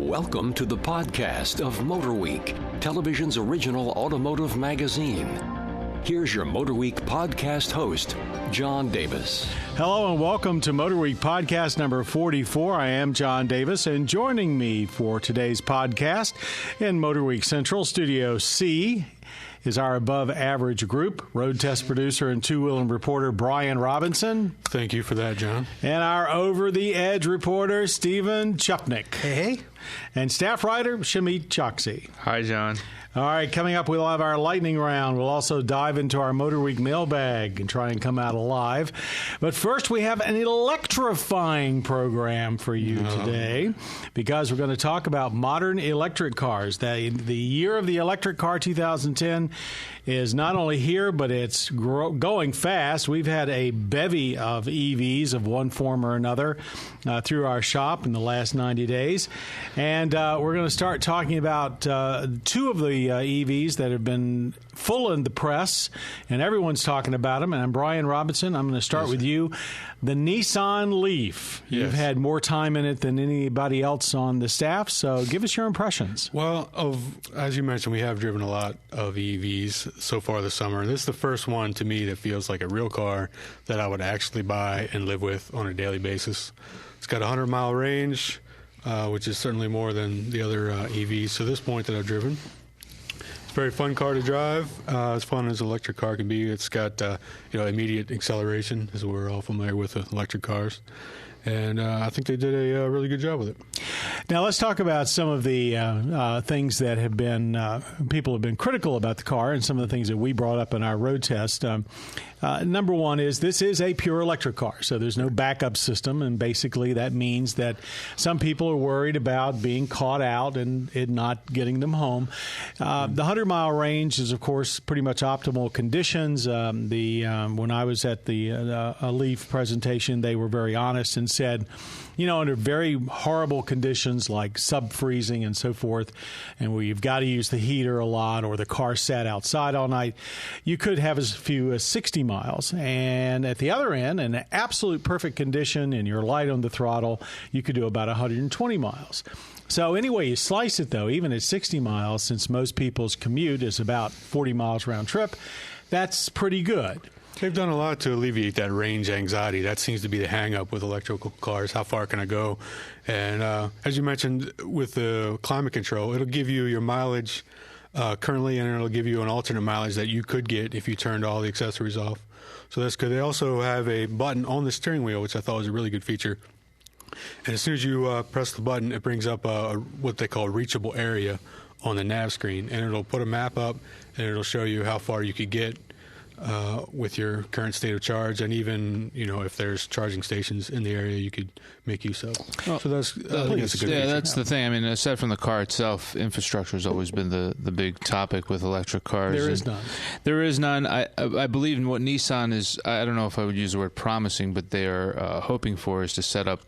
Welcome to the podcast of MotorWeek, television's original automotive magazine. Here's your MotorWeek podcast host, John Davis. Hello and welcome to MotorWeek podcast number 44. I am John Davis, and joining me for today's podcast in MotorWeek Central Studio C is our above-average group, road test producer and two-wheeling reporter Brian Robinson. Thank you for that, John. And our over-the-edge reporter, Steven Chupnick. Hey. And staff writer, Shamit Cho. Hi, John. All right, coming up, we'll have our lightning round. We'll also dive into our MotorWeek mailbag and try and come out alive. But first, we have an electrifying program for you today because we're going to talk about modern electric cars. The year of the electric car, 2010, is not only here, but it's going fast. We've had a bevy of EVs of one form or another through our shop in the last 90 days. And we're going to start talking about two of the EVs that have been full in the press, and everyone's talking about them. And I'm Brian Robinson. I'm going to start with you. The Nissan Leaf. Yes. You've had more time in it than anybody else on the staff, so give us your impressions. Well, as you mentioned, we have driven a lot of EVs so far this summer. This is the first one to me that feels like a real car that I would actually buy and live with on a daily basis. It's got a 100-mile range, which is certainly more than the other EVs to this point that I've driven. It's a very fun car to drive, as fun as an electric car can be. It's got immediate acceleration, as we're all familiar with electric cars. And I think they did a really good job with it. Now, let's talk about some of the things that have been people have been critical about the car and some of the things that we brought up in our road test. Number one is this is a pure electric car, so there's no backup system, and basically that means that some people are worried about being caught out and it not getting them home. The 100-mile range is, of course, pretty much optimal conditions. When I was at the Leaf presentation, they were very honest and said, under very horrible conditions like sub-freezing and so forth, and where you've got to use the heater a lot or the car sat outside all night, you could have as few as 60 miles. And at the other end, in absolute perfect condition and you're light on the throttle, you could do about 120 miles. So anyway you slice it, though, even at 60 miles, since most people's commute is about 40 miles round trip, that's pretty good. They've done a lot to alleviate that range anxiety. That seems to be the hang-up with electrical cars. How far can I go? And as you mentioned, with the climate control, it'll give you your mileage currently, and it'll give you an alternate mileage that you could get if you turned all the accessories off. So that's good. They also have a button on the steering wheel, which I thought was a really good feature. And as soon as you press the button, it brings up what they call a reachable area on the nav screen. And it'll put a map up, and it'll show you how far you could get with your current state of charge, and even if there's charging stations in the area, you could make use of. So that's I think that's a good feature. That's the thing. I mean, aside from the car itself, infrastructure has always been the big topic with electric cars. There is none. There is none. I believe in what Nissan is. I don't know if I would use the word promising, but they are hoping for is to set up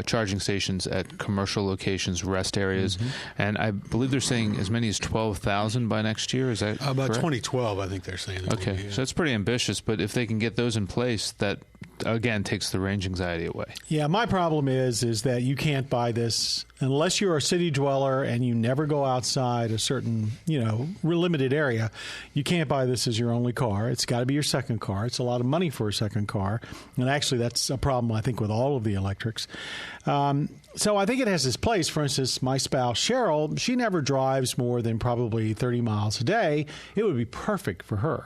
charging stations at commercial locations, rest areas, and I believe they're saying as many as 12,000 by next year. Is that about correct? 2012? I think they're saying. Okay, so that's pretty ambitious, but if they can get those in place, that again takes the range anxiety away. Yeah, my problem is that you can't buy this unless you're a city dweller and you never go outside a certain, limited area. You can't buy this as your only car. It's got to be your second car. It's a lot of money for a second car. And actually, that's a problem, I think, with all of the electrics. So I think it has its place. For instance, my spouse, Cheryl, she never drives more than probably 30 miles a day. It would be perfect for her.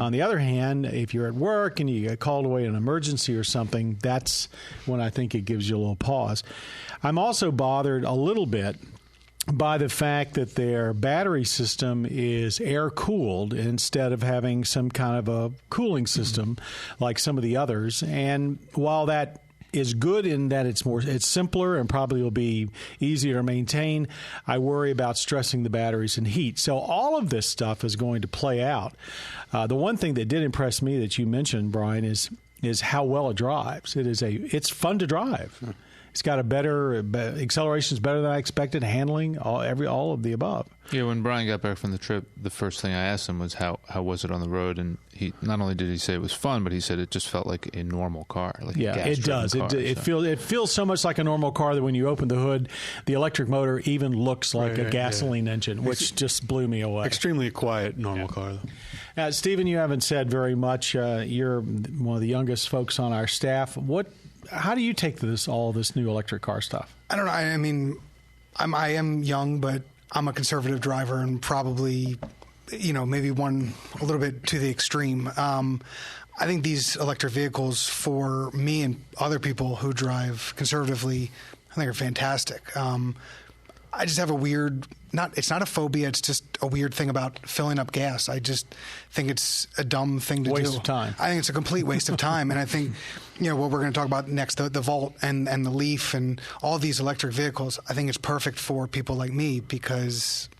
On the other hand, if you're at work and you get called away in an emergency or something, that's when I think it gives you a little pause. I'm also bothered a little bit by the fact that their battery system is air-cooled instead of having some kind of a cooling system like some of the others. And while that is good in that it's simpler and probably will be easier to maintain, I worry about stressing the batteries and heat. So all of this stuff is going to play out. The one thing that did impress me that you mentioned, Brian, is how well it drives. It's fun to drive. It's got a better acceleration is better than I expected. Handling, all of the above. Yeah, when Brian got back from the trip, the first thing I asked him was how was it on the road, and he not only did he say it was fun, but he said it just felt like a normal car. Like yeah, a it does. Car, It feels so much like a normal car that when you open the hood, the electric motor even looks like a gasoline engine, which just blew me away. Extremely quiet, normal car, though. Now, Steven, you haven't said very much. You're one of the youngest folks on our staff. How do you take all this new electric car stuff? I don't know. I mean, I am young, but I'm a conservative driver and probably, maybe one a little bit to the extreme. I think these electric vehicles, for me and other people who drive conservatively, I think are fantastic. I just have it's not a phobia, it's just a weird thing about filling up gas. I just think it's a dumb thing to do. Waste of time. I think it's a complete waste of time. And I think, what we're going to talk about next, the Volt and the Leaf and all these electric vehicles, I think it's perfect for people like me because,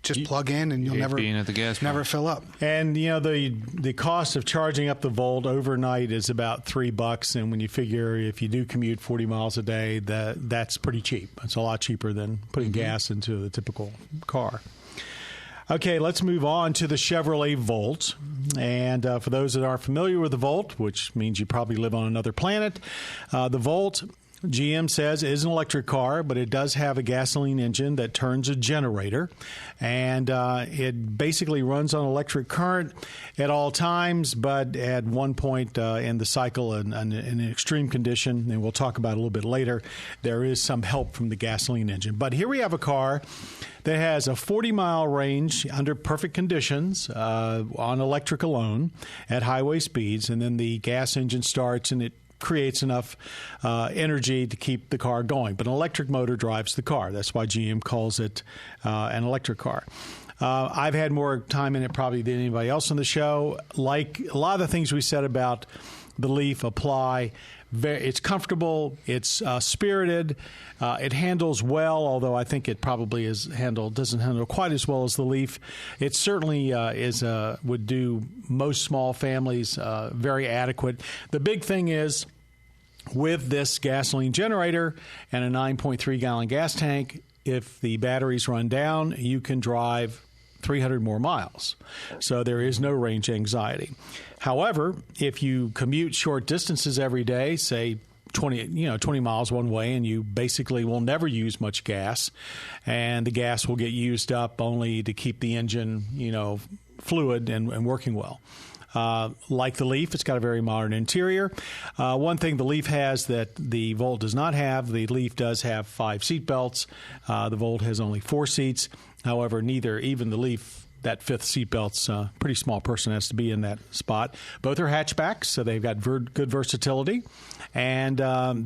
just plug in and you'll never being at the gas never pump. fill up. And the cost of charging up the Volt overnight is about $3, and when you figure if you do commute 40 miles a day, that's pretty cheap. It's a lot cheaper than putting gas into the typical car. Okay, let's move on to the Chevrolet Volt. And for those that aren't familiar with the Volt, which means you probably live on another planet, the Volt, GM says, is an electric car, but it does have a gasoline engine that turns a generator, and it basically runs on electric current at all times, but at one point in the cycle, in an extreme condition, and we'll talk about it a little bit later, there is some help from the gasoline engine. But here we have a car that has a 40-mile range under perfect conditions on electric alone at highway speeds, and then the gas engine starts and it creates enough energy to keep the car going. But an electric motor drives the car. That's why GM calls it an electric car. I've had more time in it probably than anybody else on the show. Like a lot of the things we said about the Leaf apply. It's comfortable. It's spirited. It handles well, although I think it probably doesn't handle quite as well as the Leaf. It certainly would do most small families very adequate. The big thing is, with this gasoline generator and a 9.3-gallon gas tank, if the batteries run down, you can drive 300 more miles. So there is no range anxiety. However, if you commute short distances every day, say 20 miles one way, and you basically will never use much gas, and the gas will get used up only to keep the engine, fluid and working well. Like the Leaf, it's got a very modern interior. One thing the Leaf has that the Volt does not have, the Leaf does have 5 seat belts. The Volt has only 4 seats. However, even the Leaf, that 5th seat belt's a pretty small person has to be in that spot. Both are hatchbacks, so they've got good versatility. And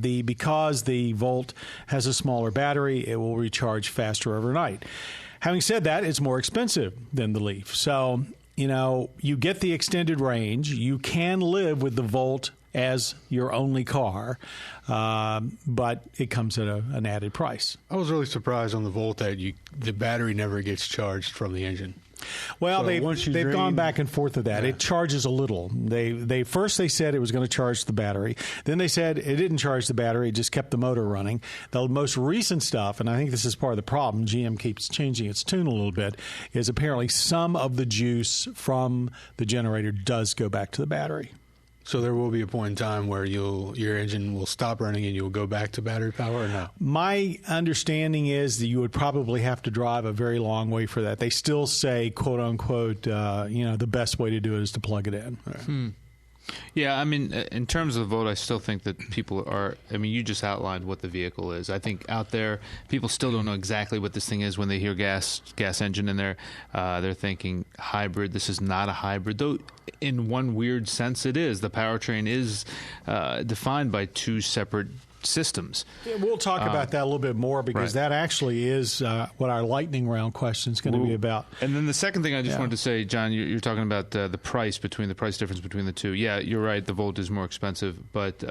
because the Volt has a smaller battery, it will recharge faster overnight. Having said that, it's more expensive than the Leaf. So, you get the extended range. You can live with the Volt as your only car, but it comes at an added price. I was really surprised on the Volt that the battery never gets charged from the engine. Well, so they've gone back and forth with that. Yeah. It charges a little. They said it was going to charge the battery. Then they said it didn't charge the battery. It just kept the motor running. The most recent stuff, and I think this is part of the problem, GM keeps changing its tune a little bit, is apparently some of the juice from the generator does go back to the battery. So there will be a point in time where your engine will stop running and you'll go back to battery power, or no? My understanding is that you would probably have to drive a very long way for that. They still say, quote unquote, the best way to do it is to plug it in. Right. Yeah, I mean, in terms of the Volt, I still think that people are, you just outlined what the vehicle is. I think out there, people still don't know exactly what this thing is when they hear gas engine in there. They're thinking hybrid. This is not a hybrid, though in one weird sense it is. The powertrain is defined by 2 separate systems. Yeah, we'll talk about that a little bit more because that actually is what our lightning round question is going to be about. And then the second thing I just wanted to say, John, you're talking about the price difference between the two. Yeah, you're right. The Volt is more expensive, but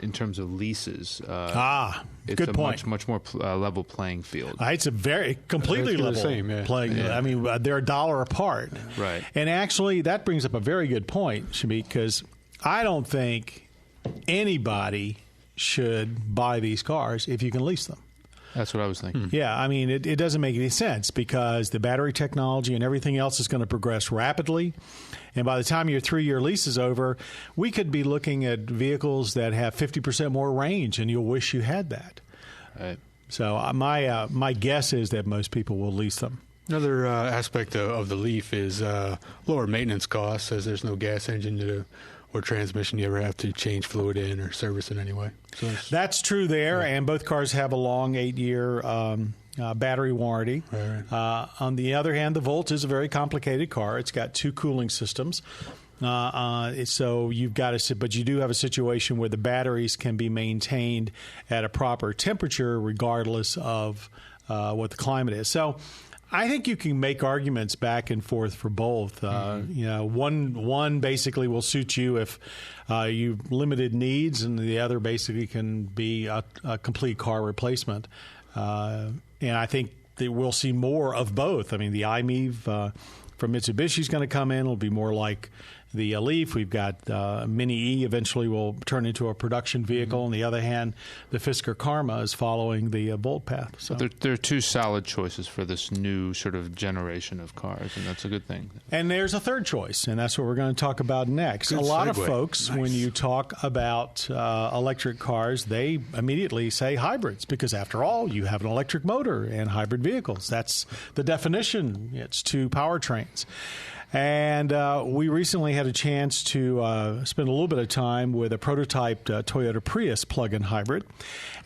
in terms of leases, it's good point. Much more level playing field. It's a very completely level playing. Yeah. They're $1 apart. Right. And actually, that brings up a very good point, Shamit, because I don't think anybody should buy these cars if you can lease them. That's what I was thinking. Yeah, I mean, it doesn't make any sense because the battery technology and everything else is going to progress rapidly. And by the time your 3-year lease is over, we could be looking at vehicles that have 50% more range, and you'll wish you had that. Right. So my guess is that most people will lease them. Another aspect of the Leaf is lower maintenance costs, as there's no gas engine or transmission you ever have to change fluid in or service it anyway. So that's true there, and both cars have a long 8-year battery warranty. Right. On the other hand, the Volt is a very complicated car. It's got 2 cooling systems. So you've got to, but you do have a situation where the batteries can be maintained at a proper temperature regardless of what the climate is. So I think you can make arguments back and forth for both. One basically will suit you if you've limited needs, and the other basically can be a complete car replacement. And I think that we'll see more of both. I mean, the iMEV from Mitsubishi is going to come in. It'll be more like the Leaf. We've got Mini E eventually will turn into a production vehicle. On the other hand, the Fisker Karma is following the Bolt path. So there are 2 solid choices for this new sort of generation of cars, and that's a good thing. And there's a third choice, and that's what we're going to talk about next. Good a lot segue. of folks, when you talk about electric cars, they immediately say hybrids because, after all, you have an electric motor and hybrid vehicles. That's the definition. It's 2 powertrains. And we recently had a chance to spend a little bit of time with a prototyped Toyota Prius plug-in hybrid.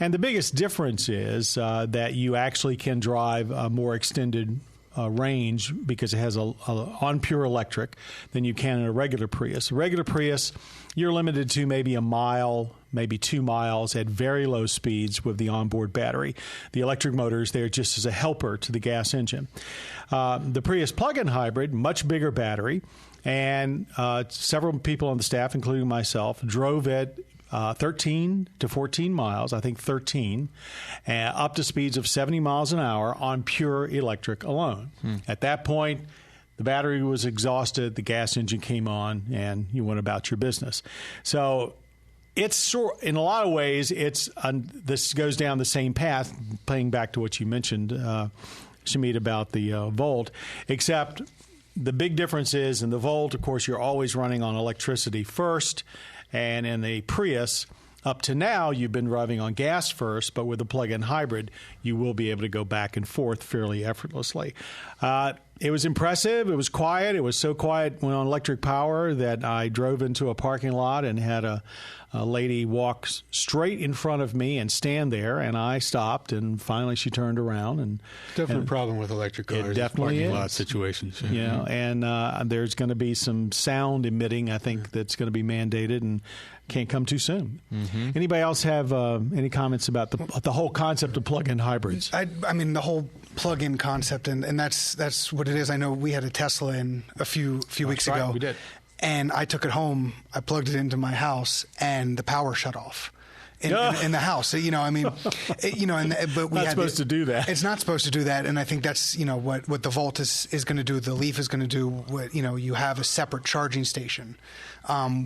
And the biggest difference is that you actually can drive a more extended range because it has on pure electric than you can in a regular Prius. A regular Prius, you're limited to maybe a mile, maybe 2 miles at very low speeds with the onboard battery. The electric motor is there just as a helper to the gas engine. The Prius plug-in hybrid, much bigger battery, and several people on the staff, including myself, drove it 13 to 14 miles, I think 13, up to speeds of 70 miles an hour on pure electric alone. At that point, the battery was exhausted, the gas engine came on, and you went about your business. So it's in a lot of ways, this goes down the same path, playing back to what you mentioned, Shamit, about the Volt, except the big difference is in the Volt, of course, you're always running on electricity first, and in the Prius, up to now, you've been driving on gas first, but with a plug-in hybrid, you will be able to go back and forth fairly effortlessly. It was impressive. It was quiet. It was so quiet when on electric power that I drove into a parking lot and had a lady walk straight in front of me and stand there, and I stopped, and finally she turned around. And definitely a problem with electric cars. It definitely parking is. lot situations. Yeah, and there's going to be some sound emitting, I think, that's going to be mandated and can't come too soon. Anybody else have any comments about the whole concept of plug-in hybrids? I mean, the whole plug-in concept, and that's what it is. I know we had a Tesla in a few weeks ago. We did. And I took it home. I plugged it into my house, and the power shut off in the house. You know, I mean, but we not supposed to do that. It's not supposed to do that, and I think that's what the Volt is going to do. The Leaf is going to do. What you have a separate charging station,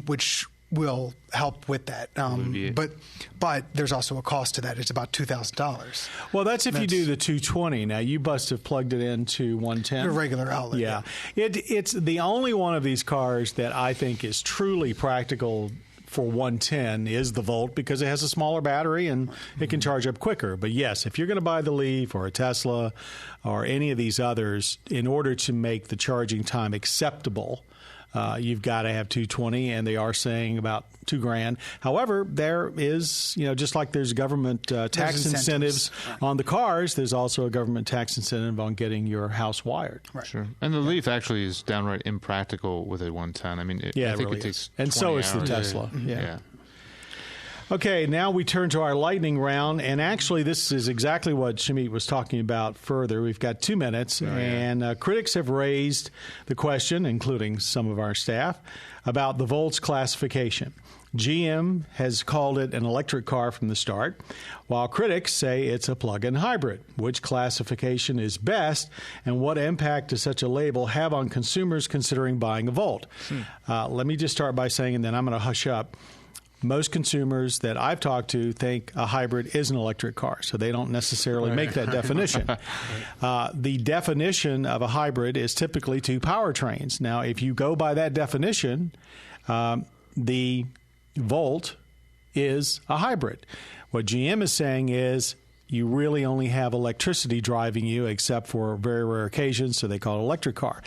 which will help with that. But there's also a cost to that. It's about $2,000. Well, that's if you do the 220. Now, you must have plugged it into 110. A regular outlet. Yeah. It's the only one of these cars that I think is truly practical for 110 is the Volt because it has a smaller battery and it can charge up quicker. But yes, if you're going to buy the Leaf or a Tesla or any of these others, in order to make the charging time acceptable, you've got to have 220, and they are saying about $2,000. However, there is, just like there's government tax incentives on the cars, there's also a government tax incentive on getting your house wired. Right. Sure. And the Leaf actually is downright impractical with a 110. I mean, I think really it takes and so is the hours. Tesla. Yeah. Okay, now we turn to our lightning round, and actually this is exactly what Shamit was talking about further. We've got 2 minutes, and critics have raised the question, including some of our staff, about the Volt's classification. GM has called it an electric car from the start, while critics say it's a plug-in hybrid. Which classification is best, and what impact does such a label have on consumers considering buying a Volt? Let me just start by saying, and then I'm going to hush up, most consumers that I've talked to think a hybrid is an electric car, so they don't necessarily make that definition. The definition of a hybrid is typically 2 powertrains. Now, if you go by that definition, the Volt is a hybrid. What GM is saying is you really only have electricity driving you, except for very rare occasions, so they call it an electric car.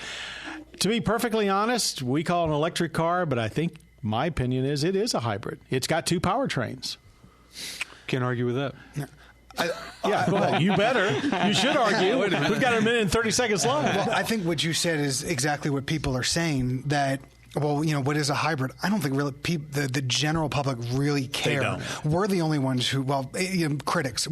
To be perfectly honest, we call it an electric car, but I think my opinion is it is a hybrid. It's got 2 powertrains. Can't argue with that. Yeah, go ahead. You better. You should argue. We've got a minute and 30 seconds left. Well, I think what you said is exactly what people are saying, that, well, what is a hybrid? I don't think really the general public really care. We're the only ones who, critics.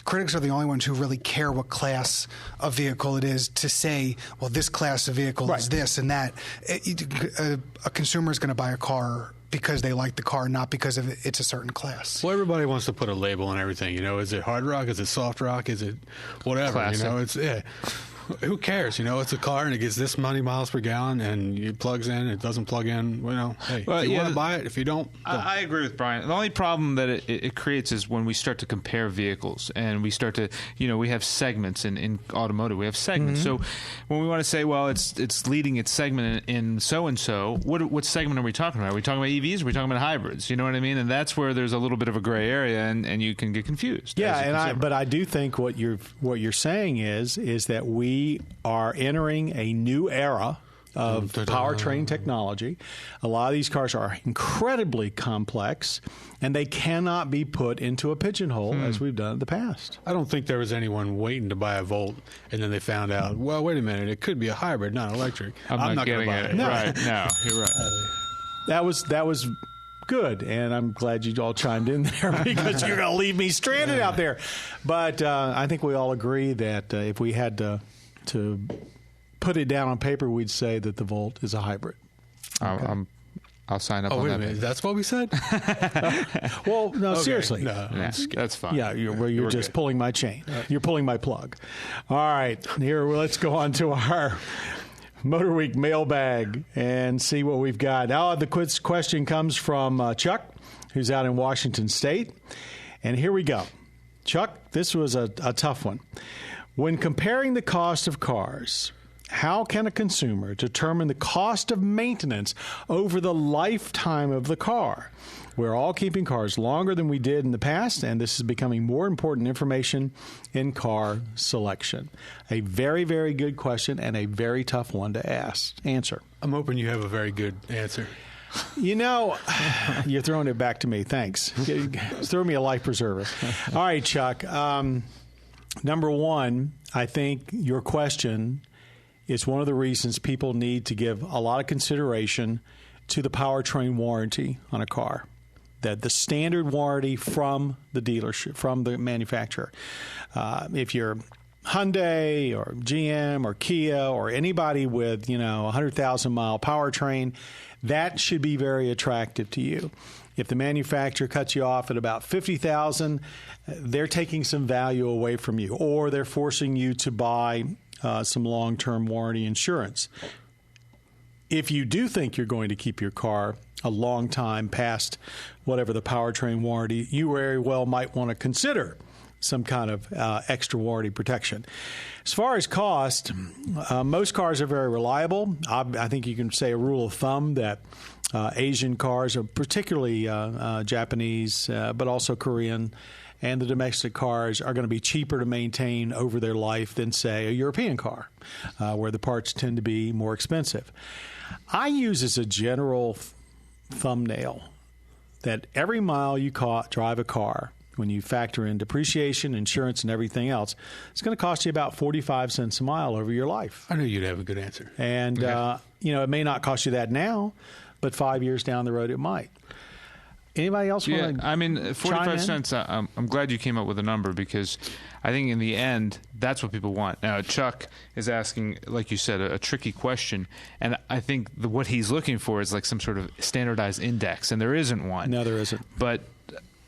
Critics are the only ones who really care what class of vehicle it is to say, well, this class of vehicle is this and that. A consumer is going to buy a car because they like the car, not because of it's a certain class. Well, everybody wants to put a label on everything. Is it hard rock? Is it soft rock? Is it whatever? Classic. Who cares? It's a car and it gets this many miles per gallon and it plugs in, it doesn't plug in. If you want to buy it, if you don't. I agree with Brian. The only problem that it creates is when we start to compare vehicles and we start to, we have segments in automotive. We have segments. So when we want to say, well, it's leading its segment in so-and-so, what segment are we talking about? Are we talking about EVs? Or are we talking about hybrids? You know what I mean? And that's where there's a little bit of a gray area and you can get confused. Yeah, but I do think what you're saying is that we are entering a new era of powertrain technology. A lot of these cars are incredibly complex, and they cannot be put into a pigeonhole as we've done in the past. I don't think there was anyone waiting to buy a Volt, and then they found out, well, wait a minute, it could be a hybrid, not electric. I'm not going to buy it. No. Right, no, you're right. That was good, and I'm glad you all chimed in there because you're going to leave me stranded out there. But I think we all agree that if we had to put it down on paper, we'd say that the Volt is a hybrid. Okay. I'll sign up on wait that. A minute. That's what we said? Well, no, seriously. No, that's fine. Yeah, you're just pulling my chain. You're pulling my plug. All right, here, let's go on to our MotorWeek mailbag and see what we've got. Now, the question comes from Chuck, who's out in Washington State. And here we go. Chuck, this was a tough one. When comparing the cost of cars, how can a consumer determine the cost of maintenance over the lifetime of the car? We're all keeping cars longer than we did in the past, and this is becoming more important information in car selection. A very, very good question and a very tough one to answer. I'm hoping you have a very good answer. You're throwing it back to me. Thanks. Throw me a life preserver. All right, Chuck. Number one, I think your question is one of the reasons people need to give a lot of consideration to the powertrain warranty on a car. That the standard warranty from the dealership, from the manufacturer. If you're Hyundai or GM or Kia or anybody with, 100,000-mile powertrain, that should be very attractive to you. If the manufacturer cuts you off at about 50,000, they're taking some value away from you, or they're forcing you to buy some long-term warranty insurance. If you do think you're going to keep your car a long time past whatever the powertrain warranty, you very well might want to consider some kind of extra warranty protection. As far as cost, most cars are very reliable. I think you can say a rule of thumb that Asian cars, are particularly Japanese, but also Korean, and the domestic cars are going to be cheaper to maintain over their life than, say, a European car, where the parts tend to be more expensive. I use as a general thumbnail that every mile you drive a car, when you factor in depreciation, insurance, and everything else, it's going to cost you about 45 cents a mile over your life. I knew you'd have a good answer. And, it may not cost you that now, but 5 years down the road it might. Anybody else want to? I mean, 45 cents, I'm glad you came up with a number, because I think in the end, that's what people want. Now, Chuck is asking, like you said, a tricky question, and I think what he's looking for is like some sort of standardized index, and there isn't one. No, there isn't. But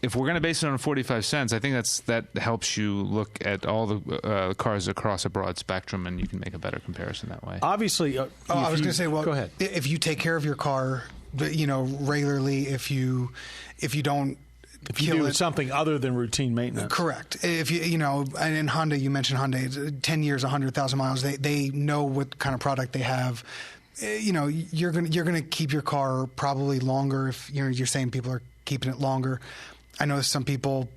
if we're going to base it on 45 cents, I think that helps you look at all the cars across a broad spectrum, and you can make a better comparison that way. Obviously, I was going to say, well, go ahead. If you take care of your car, regularly if you don't. If you do something other than routine maintenance. Correct. If and in Honda, you mentioned Hyundai, 10 years, 100,000 miles. They know what kind of product they have. You're gonna keep your car probably longer if you're saying people are keeping it longer. I know some people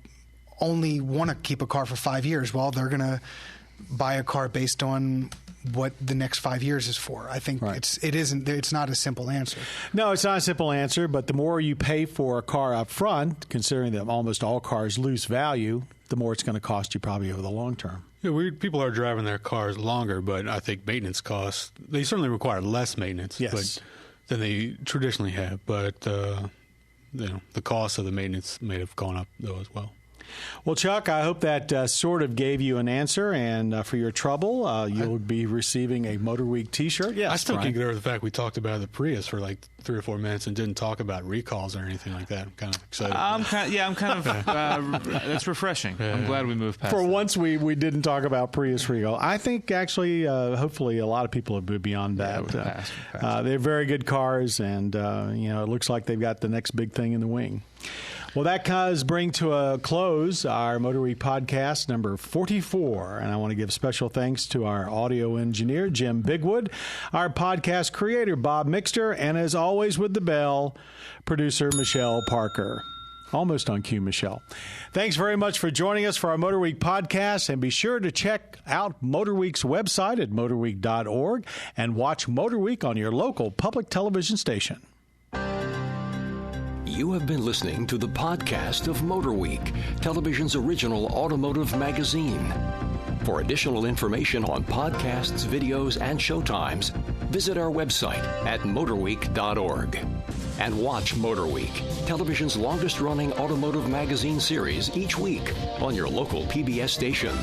only want to keep a car for 5 years. Well, they're gonna buy a car based on what the next 5 years is for. I think it's not a simple answer. No, it's not a simple answer, but the more you pay for a car up front, considering that almost all cars lose value, the more it's going to cost you probably over the long term. Yeah, people are driving their cars longer, but I think maintenance costs, they certainly require less maintenance than they traditionally have. But the cost of the maintenance may have gone up, though, as well. Well, Chuck, I hope that sort of gave you an answer, and for your trouble, you'll be receiving a MotorWeek T-shirt. Yes, I still can't get over the fact we talked about the Prius for like 3 or 4 minutes and didn't talk about recalls or anything like that. I'm kind of excited. That's refreshing. Yeah. I'm glad we moved past For that. once, we didn't talk about Prius recall. I think actually, hopefully, a lot of people have moved beyond that. We're past. They're very good cars, and it looks like they've got the next big thing in the wing. Well, that does bring to a close our MotorWeek podcast number 44. And I want to give special thanks to our audio engineer, Jim Bigwood, our podcast creator, Bob Mixter, and as always with the bell, producer Michelle Parker. Almost on cue, Michelle. Thanks very much for joining us for our MotorWeek podcast. And be sure to check out MotorWeek's website at motorweek.org and watch MotorWeek on your local public television station. You have been listening to the podcast of MotorWeek, television's original automotive magazine. For additional information on podcasts, videos, and showtimes, visit our website at motorweek.org. And watch MotorWeek, television's longest-running automotive magazine series each week on your local PBS station.